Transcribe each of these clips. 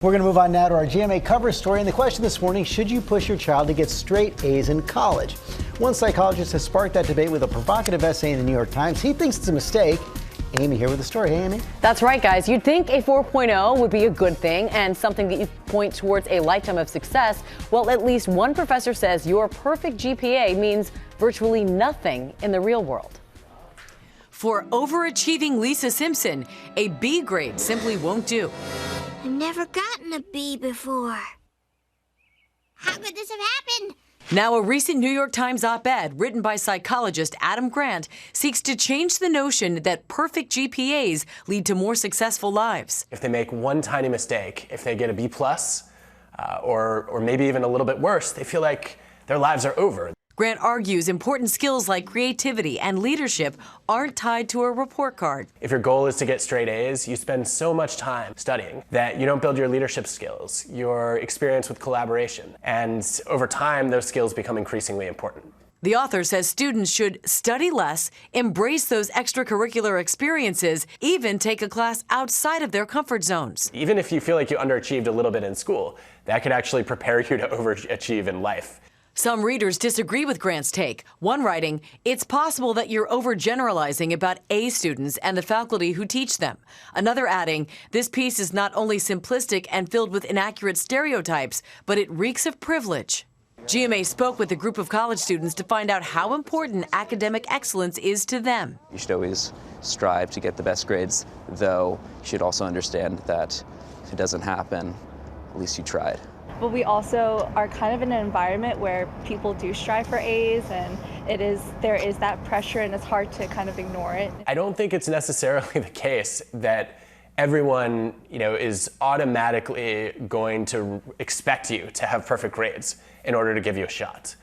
We're going to move on now to our GMA cover story. And the question this morning, should you push your child to get straight A's in college? One psychologist has sparked that debate with a provocative essay in the New York Times. He thinks it's a mistake. Amy here with the story. Hey, Amy. That's right, guys. You'd think a 4.0 would be a good thing and something that you point towards a lifetime of success. Well, at least one professor says your perfect GPA means virtually nothing in the real world. For overachieving Lisa Simpson, a B grade simply won't do. I've never gotten a B before. How could this have happened? Now, a recent New York Times op-ed written by psychologist Adam Grant seeks to change the notion that perfect GPAs lead to more successful lives. If they make one tiny mistake, if they get a B+, or maybe even a little bit worse, they feel like their lives are over. Grant argues important skills like creativity and leadership aren't tied to a report card. If your goal is to get straight A's, you spend so much time studying that you don't build your leadership skills, your experience with collaboration, and over time, those skills become increasingly important. The author says students should study less, embrace those extracurricular experiences, even take a class outside of their comfort zones. Even if you feel like you underachieved a little bit in school, that could actually prepare you to overachieve in life. Some readers disagree with Grant's take. One writing, "It's possible that you're overgeneralizing about A students and the faculty who teach them." Another adding, "This piece is not only simplistic and filled with inaccurate stereotypes, but it reeks of privilege." GMA spoke with a group of college students to find out how important academic excellence is to them. You should always strive to get the best grades, though you should also understand that if it doesn't happen, at least you tried. But we also are kind of in an environment where people do strive for A's, and there is that pressure, and it's hard to kind of ignore it. I don't think it's necessarily the case that everyone, is automatically going to expect you to have perfect grades in order to give you a shot.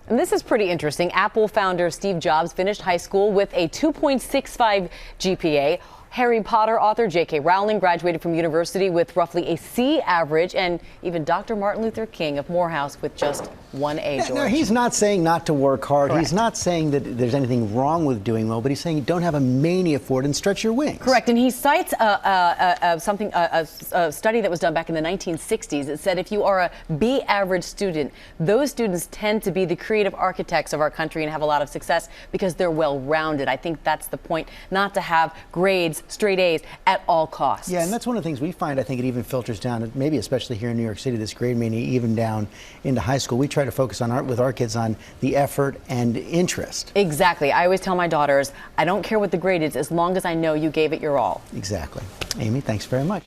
And this is pretty interesting. Apple founder Steve Jobs finished high school with a 2.65 GPA. Harry Potter author J.K. Rowling graduated from university with roughly a C average, and even Dr. Martin Luther King of Morehouse with just one A, George. No, he's not saying not to work hard. Correct. He's not saying that there's anything wrong with doing well, but he's saying you don't have a mania for it and stretch your wings. Correct, and he cites a study that was done back in the 1960s. It said if you are a B average student, those students tend to be the creative architects of our country and have a lot of success because they're well-rounded. I think that's the point, not to have grades, straight A's at all costs. Yeah, and that's one of the things we find. I think it even filters down, maybe especially here in New York City, this grade mania, even down into high school. We try to focus on with our kids on the effort and interest. Exactly. I always tell my daughters, I don't care what the grade is as long as I know you gave it your all. Exactly. Amy, thanks very much.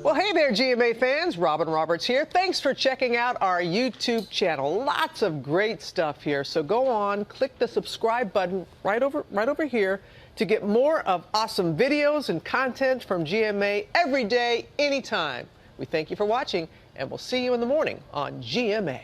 Well, hey there, GMA fans. Robin Roberts here. Thanks for checking out our YouTube channel. Lots of great stuff here. So go on, click the subscribe button right over here to get more of awesome videos and content from GMA every day, anytime. We thank you for watching, and we'll see you in the morning on GMA.